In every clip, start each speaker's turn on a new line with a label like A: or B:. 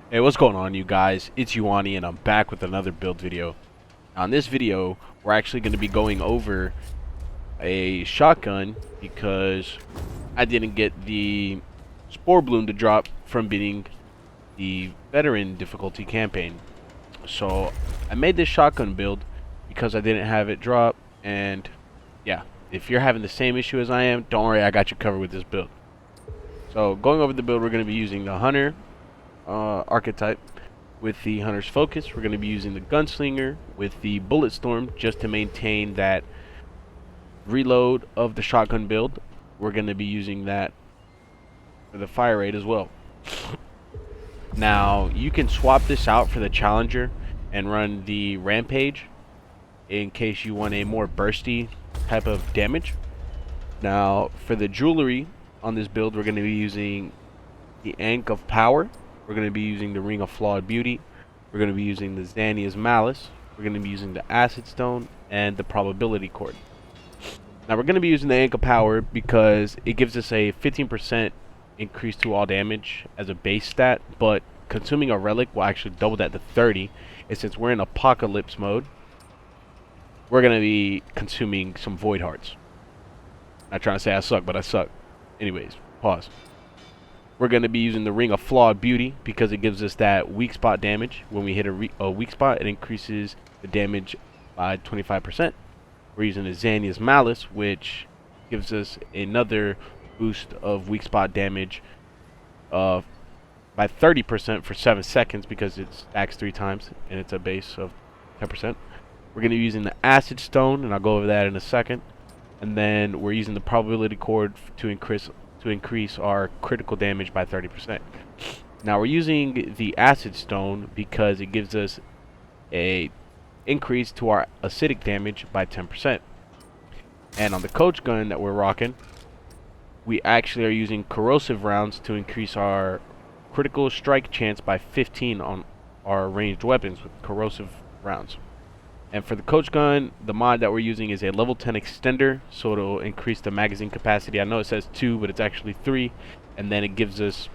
A: Hey, what's going on, you guys? It's Yuani, and I'm back with another build video. Now, in this video, we're actually going to be going over a shotgun because I didn't get the Spore Bloom to drop from beating the Veteran difficulty campaign. So, I made this shotgun build because I didn't have it drop, and yeah, if you're having the same issue as I am, don't worry, I got you covered with this build. So, going over the build, we're going to be using the Hunter archetype with the Hunter's Focus. We're going to be using the Gunslinger with the Bullet Storm just to maintain that reload of the shotgun build. We're going to be using that for the fire rate as well. Now, you can swap this out for the Challenger and run the Rampage in case you want a more bursty type of damage. Now, for the jewelry on this build, we're going to be using the Ankh of Power. We're going to be using the Ring of Flawed Beauty. We're going to be using the Xania's Malice. We're going to be using the Acid Stone and the Probability Cord. Now we're going to be using the Ankh of Power because it gives us a 15% increase to all damage as a base stat, but consuming a relic will actually double that to 30. And since we're in Apocalypse mode, we're going to be consuming some Void Hearts. Not trying to say I suck, but I suck. Anyways, pause. We're going to be using the Ring of Flawed Beauty because it gives us that weak spot damage. When we hit a weak spot, it increases the damage by 25%. We're using the Xania's Malice, which gives us another boost of weak spot damage by 30% for 7 seconds because it stacks 3 times and it's a base of 10%. We're going to be using the Acid Stone, and I'll go over that in a second. And then we're using the Probability Cord to increase our critical damage by 30%. Now we're using the Acid Stone because it gives us a increase to our acidic damage by 10%. And on the Coach Gun that we're rocking, we actually are using corrosive rounds to increase our critical strike chance by 15 on our ranged weapons with corrosive rounds. And for the Coach Gun, the mod that we're using is a level 10 extender, so it'll increase the magazine capacity. I know it says 2, but it's actually 3, and then it gives us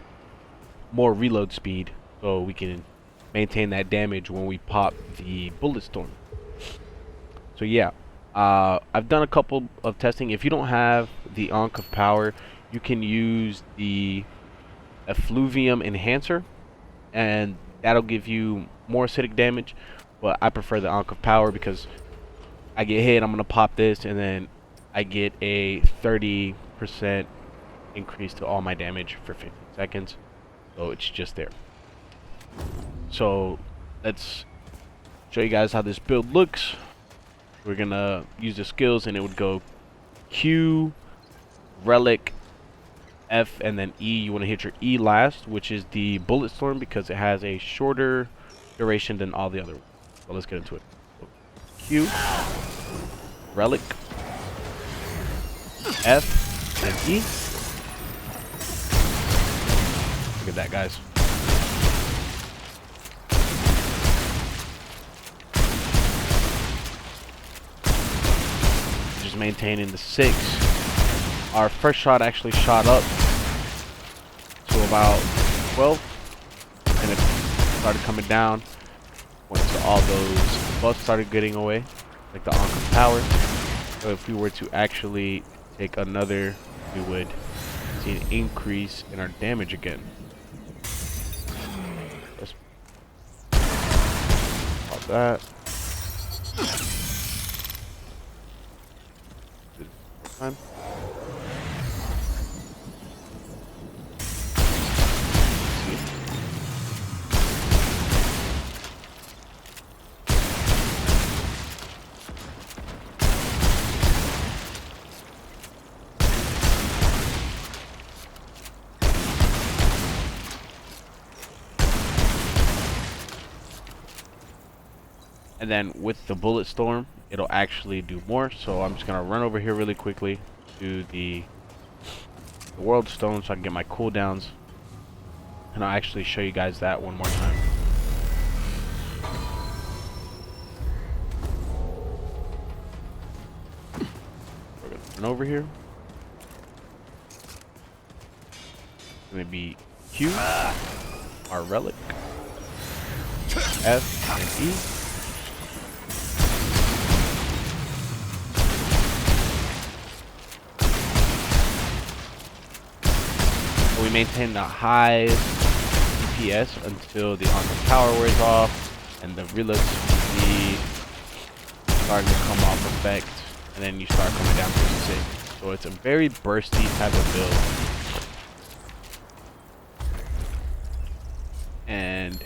A: more reload speed, so we can maintain that damage when we pop the Bullet Storm. So yeah, I've done a couple of testing. If you don't have the Ankh of Power, you can use the Effluvium Enhancer, and that'll give you more acidic damage. But I prefer the Ankh of Power because I get hit, I'm going to pop this, and then I get a 30% increase to all my damage for 15 seconds. So it's just there. So let's show you guys how this build looks. We're going to use the skills, and it would go Q, Relic, F, and then E. You want to hit your E last, which is the Bullet Storm because it has a shorter duration than all the other ones. So let's get into it. Q, Relic, F, and E. Look at that, guys. Just maintaining the 6. Our first shot actually shot up to about 12, and it started coming down. Once all those buffs started getting away, like the Ankh of Power. So if we were to actually take another, we would see an increase in our damage again. Let's pop that. Time. And then with the Bullet Storm, it'll actually do more. So I'm just going to run over here really quickly to the World Stone so I can get my cooldowns. And I'll actually show you guys that one more time. We're going to run over here. It's going to be Q, our relic, F and E. We maintain the high DPS until the armor power wears off and the reload speed starting to come off effect, and then you start coming down to 6. So it's a very bursty type of build. And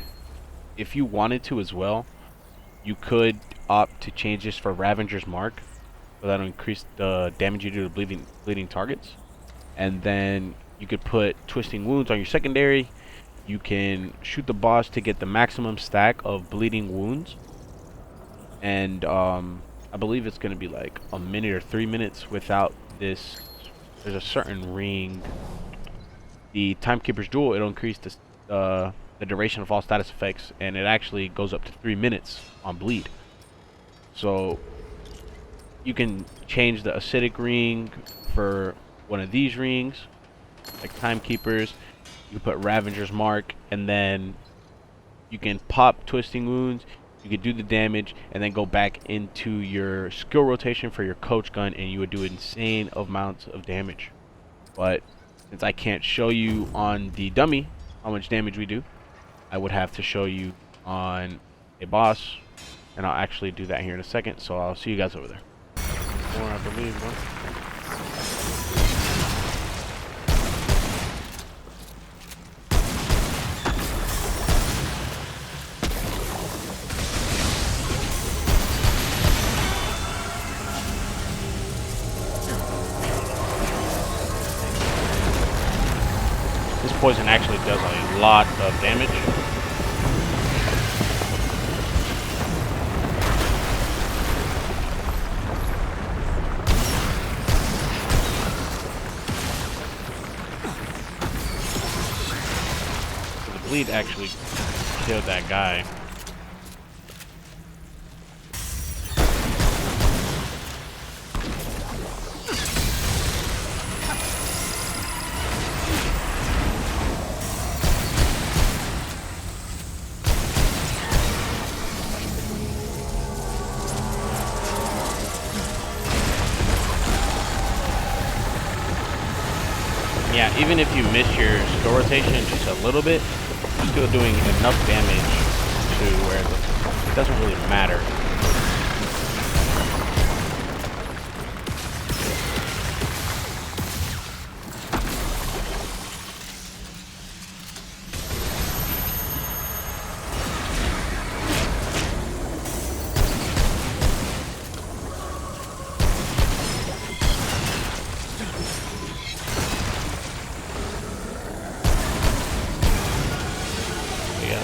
A: if you wanted to as well, you could opt to change this for Ravager's Mark, so that'll increase the damage you do to bleeding targets. And then you could put Twisting Wounds on your secondary. You can shoot the boss to get the maximum stack of bleeding wounds. And I believe it's going to be like a minute or 3 minutes without this. There's a certain ring. The Timekeeper's Jewel, it'll increase the duration of all status effects, and it actually goes up to 3 minutes on bleed. So you can change the acidic ring for one of these rings, like Timekeepers. You can put Ravager's Mark, and then you can pop Twisting Wounds. You could do the damage and then go back into your skill rotation for your coach gun, and you would do insane amounts of damage. But since I can't show you on the dummy how much damage we do, I would have to show you on a boss, and I'll actually do that here in a second. So I'll see you guys over there. More, I believe. This poison actually does a lot of damage. So the bleed actually killed that guy. Yeah, even if you miss your skill rotation just a little bit, you're still doing enough damage to where it doesn't really matter.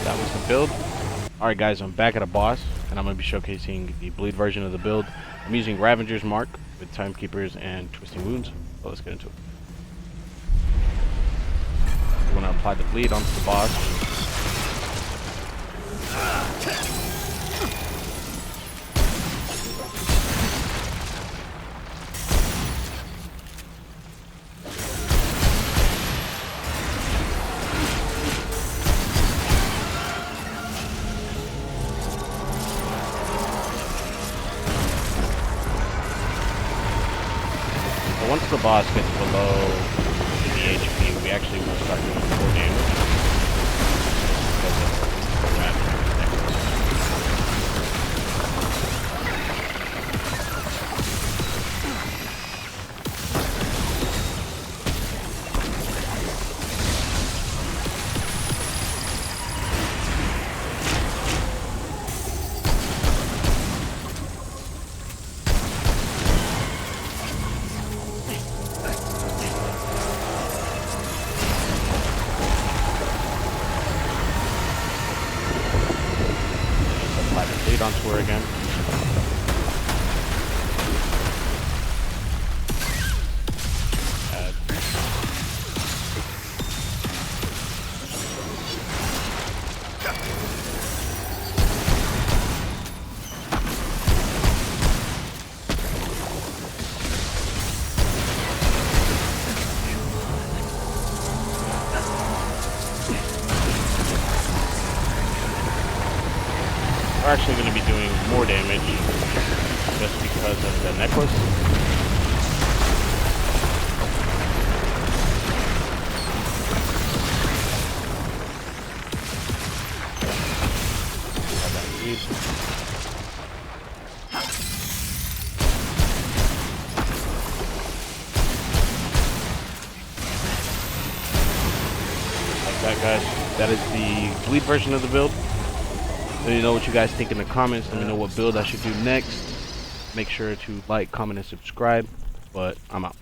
A: That was the build. Alright guys, I'm back at a boss, and I'm going to be showcasing the bleed version of the build. I'm using Ravager's Mark with Timekeepers and Twisting Wounds. So let's get into it. I'm going to apply the bleed onto the boss. Once the boss gets below the HP, we actually will start doing more damage. Onto her again. actually going to be doing more damage just because of the necklace. Like that, guys. That is the bleed version of the build. Let me know what you guys think in the comments. Let me know what build I should do next. Make sure to like, comment, and subscribe. But I'm out.